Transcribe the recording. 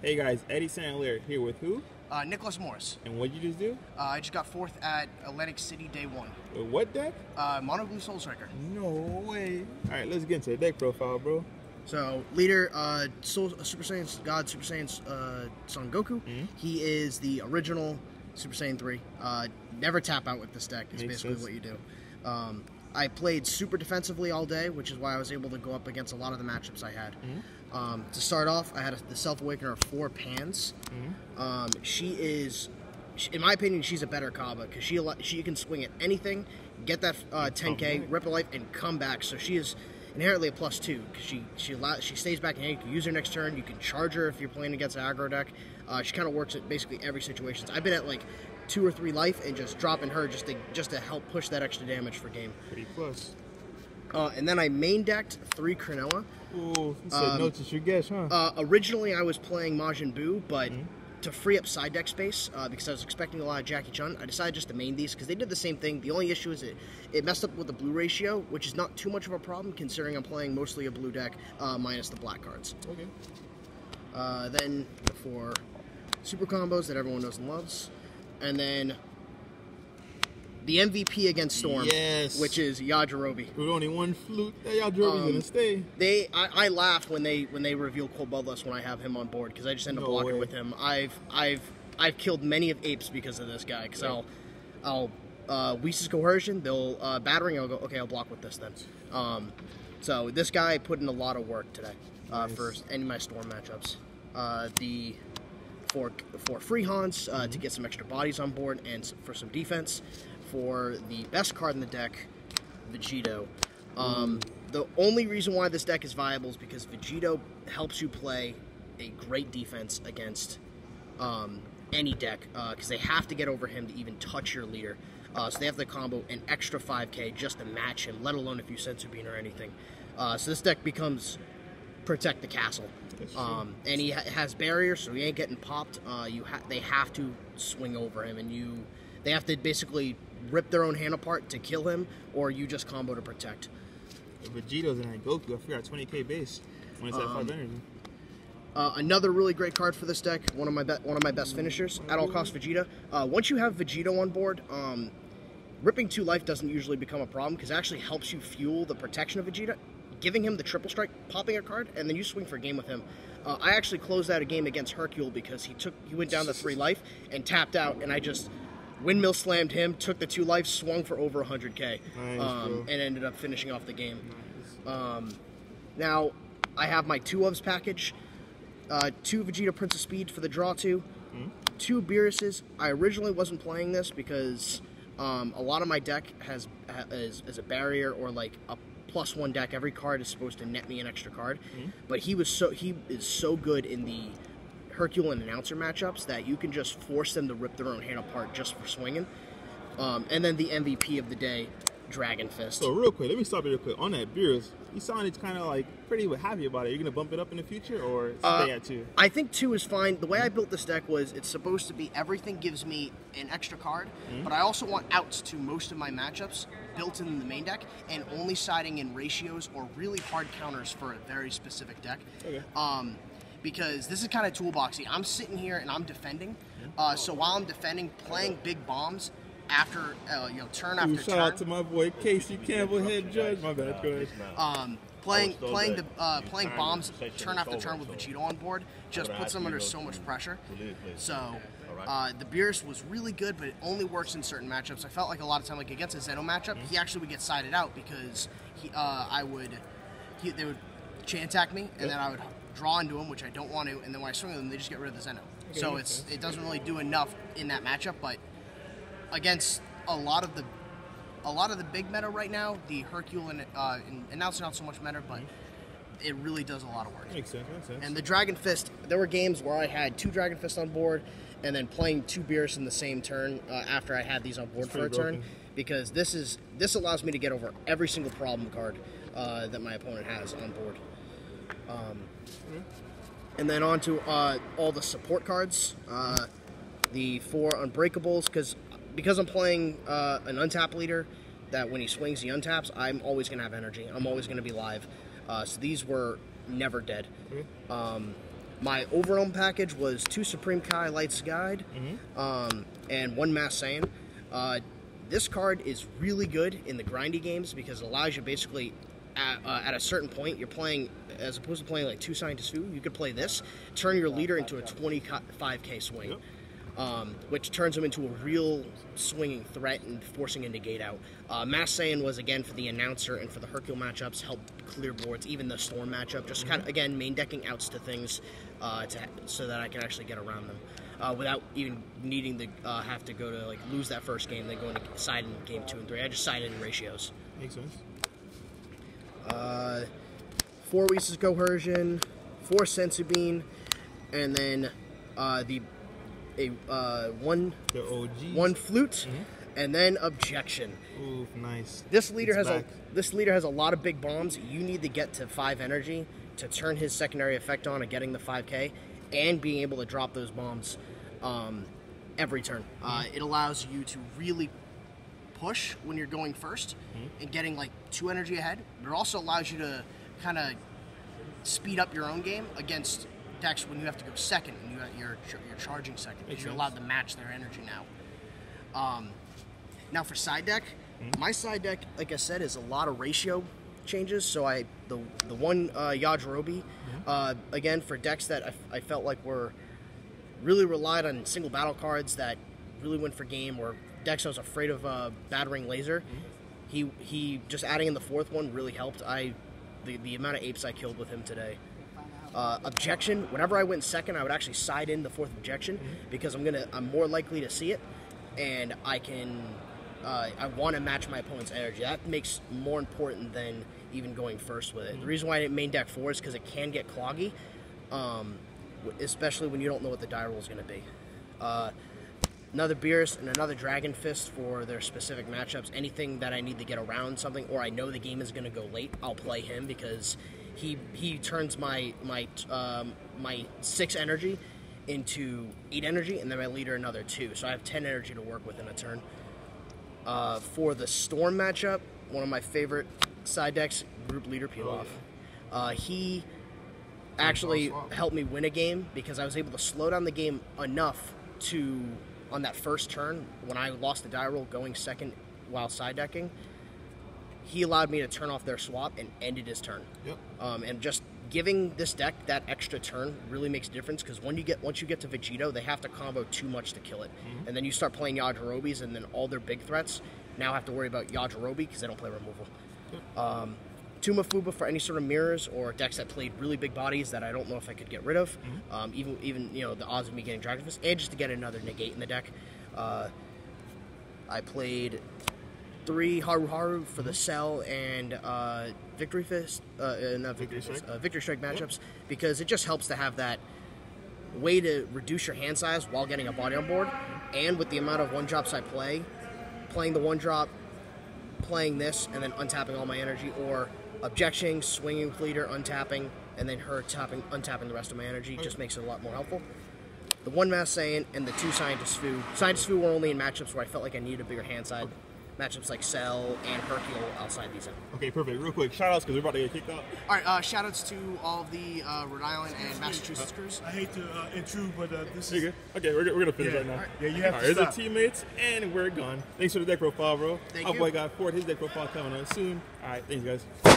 Hey guys, Eddie Sandler here with who? Nicholas Morris. And what'd you just do? I just got 4th at Atlantic City Day 1. With what deck? Mono Blue Soul Striker. No way. Alright, let's get into the deck profile, bro. So, leader, Super Saiyan God, Super Saiyan Son Goku. He is the original Super Saiyan 3. Never tap out with this deck is Makes basically sense. what you do. I played super defensively all day, which is why I was able to go up against a lot of the matchups I had. To start off, I had the Self Awakener of 4 Pans. She is, in my opinion, she's a better Kaba because she can swing at anything, get that 10k, rip a life, and come back. So she is inherently a +2 because she stays back in hand. You can use her next turn. You can charge her if you're playing against an aggro deck. She kind of works at basically every situation. I've been at like 2 or 3 life and just dropping her just to help push that extra damage for game. Pretty plus. And then I main decked 3 Cronulla. Ooh, you said no to Shugesh, huh? Originally, I was playing Majin Buu, but to free up side deck space, because I was expecting a lot of Jackie Chun, I decided just to main these, because they did the same thing. The only issue is it messed up with the blue ratio, which is not too much of a problem, considering I'm playing mostly a blue deck, minus the black cards. Okay. Then for super combos that everyone knows and loves, and then the MVP against Storm, Yes. which is Yajirobe. With only one flute, that y'all Yajirobe's gonna stay. I laugh when they reveal Cold Bloodless when I have him on board because I just end up No blocking way. with him. I've killed many of apes because of this guy. Because I'll Whis' Coercion, they'll battering. I'll go okay. I'll block with this then. So this guy put in a lot of work today for any of my Storm matchups. For free Hans to get some extra bodies on board and for some defense. For the best card in the deck, Vegito. The only reason why this deck is viable is because Vegito helps you play a great defense against any deck, because they have to get over him to even touch your leader. So they have to combo an extra 5k just to match him, let alone if you Senzu Bean or anything. So this deck becomes protect the castle. And he has barriers, so he ain't getting popped. They have to swing over him, and they have to basically rip their own hand apart to kill him, or you just combo to protect. Vegito's in that Goku. I forgot 20k base when it's at 5 energy. Another really great card for this deck, one of my best finishers, at all cost Vegeta. Once you have Vegito on board, ripping 2 life doesn't usually become a problem because it actually helps you fuel the protection of Vegeta, giving him the triple strike, popping a card, and then you swing for a game with him. I actually closed out a game against Hercule because he went down to 3 life and tapped out, and I just windmill slammed him, took the 2 life, swung for over 100k, and ended up finishing off the game. Now, I have my 2 ofs package, 2 Vegeta Prince of Speed for the draw 2, 2 Beeruses. I originally wasn't playing this because a lot of my deck is a barrier or like a +1 deck. Every card is supposed to net me an extra card, but he is so good in the Hercule and Announcer matchups that you can just force them to rip their own hand apart just for swinging. And then the MVP of the day, Dragon Fist. So real quick, let me stop you real quick. On that Beerus, you sounded kind of like pretty happy about it. You're going to bump it up in the future or stay at 2? I think 2 is fine. The way I built this deck was it's supposed to be everything gives me an extra card, but I also want outs to most of my matchups built in the main deck and only siding in ratios or really hard counters for a very specific deck. Okay. Because this is kind of toolboxy. I'm sitting here and I'm defending. So while I'm defending, playing big bombs after turn after turn. Shout out to my boy Casey Campbell, head judge. My bad, go ahead. Playing bombs turn after turn with Vegito on board just puts them under so much pressure. So the Beerus was really good, but it only works in certain matchups. I felt like a lot of time, like against a Zeno matchup, he actually would get sided out because they would chain attack me, and then I would draw into him, which I don't want to, and then when I swing them, they just get rid of the Zeno. Okay, So it doesn't really do enough in that matchup, but against a lot of the big meta right now, the Hercule and Announcer not so much meta, but it really does a lot of work. Makes sense. And the Dragon Fist, there were games where I had 2 Dragon Fists on board, and then playing 2 Beerus in the same turn after I had these on board for a turn, because this allows me to get over every single problem card that my opponent has on board. And then on to all the support cards, the 4 Unbreakables, because I'm playing an untap leader that when he swings he untaps, I'm always going to have energy. I'm always going to be live. So these were never dead. My overwhelm package was 2 Supreme Kai Light's Guide, and 1 Mass Saiyan. This card is really good in the grindy games because it allows you basically, at a certain point, you're playing, as opposed to playing like 2 Scientist Fu, you could play this, turn your leader into a 25k swing, which turns him into a real swinging threat and forcing him to gate out. Mass Saiyan was, again, for the announcer and for the Hercule matchups, help clear boards, even the Storm matchup, just kind of, again, main decking outs to things so that I can actually get around them. Without even needing to have to go to lose that first game, then go into side in game 2 and 3. I just sided in ratios. Makes sense. 4 Whis Coercion, 4 Sensu Bean, and then one Flute, and then Objection. Ooh, nice. This leader has a lot of big bombs. You need to get to 5 energy to turn his secondary effect on and getting the 5k. And being able to drop those bombs every turn. It allows you to really push when you're going first and getting 2 energy ahead, but it also allows you to kind of speed up your own game against decks when you have to go second and you're charging second because you're allowed to match their energy now. Now for side deck, my side deck, like I said, is a lot of ratio changes. So the one Yajirobe, again, for decks that I felt like were really relied on single battle cards that really went for game, or decks I was afraid of battering laser. He just adding in the 4th one really helped. The amount of apes I killed with him today. Objection, whenever I went second, I would actually side in the 4th objection because I'm more likely to see it, and I want to match my opponent's energy. That makes more important than even going first with it. The reason why I didn't main deck 4 is because it can get cloggy, especially when you don't know what the die roll is going to be. Another Beerus and another Dragon Fist for their specific matchups. Anything that I need to get around something, or I know the game is going to go late, I'll play him because he turns my 6 energy into 8 energy, and then my leader another 2. So I have 10 energy to work with in a turn. For the Storm matchup, one of my favorite side decks, Group Leader Pilaf. He actually helped me win a game because I was able to slow down the game enough to, on that first turn, when I lost the die roll going second while side decking, he allowed me to turn off their swap and ended his turn. And just giving this deck that extra turn really makes a difference because once you get to Vegito, they have to combo too much to kill it. And then you start playing Yajirobes, and then all their big threats now have to worry about Yajirobe because they don't play removal. Tuma Fuba for any sort of mirrors or decks that played really big bodies that I don't know if I could get rid of. Even the odds of me getting Dragon Fist, and just to get another negate in the deck. I played 3 Haru Haru for the Cell and Victory Fist, not Victory Fist, Victory Strike matchups because it just helps to have that way to reduce your hand size while getting a body on board, and with the amount of 1-drops I play, playing the 1-drop, playing this, and then untapping all my energy, or objecting, swinging with leader, untapping, and then her untapping the rest of my energy just makes it a lot more helpful. The 1 Mass Saiyan and the 2 Scientist Fu. Scientist Fu were only in matchups where I felt like I needed a bigger hand side. Matchups like Cell and Hercule outside these out. Okay, perfect. Real quick, shout outs because we're about to get kicked out. Alright, shout outs to all of the Rhode Island and Massachusetts crews. I hate to intrude, but this is... Okay, we're going to finish right now. Right. Yeah, you have to Here's stop. our teammates, and we're gone. Thanks for the deck profile, bro. Thank Our you. boy got Ford, his deck profile coming up soon. Alright, thanks, guys.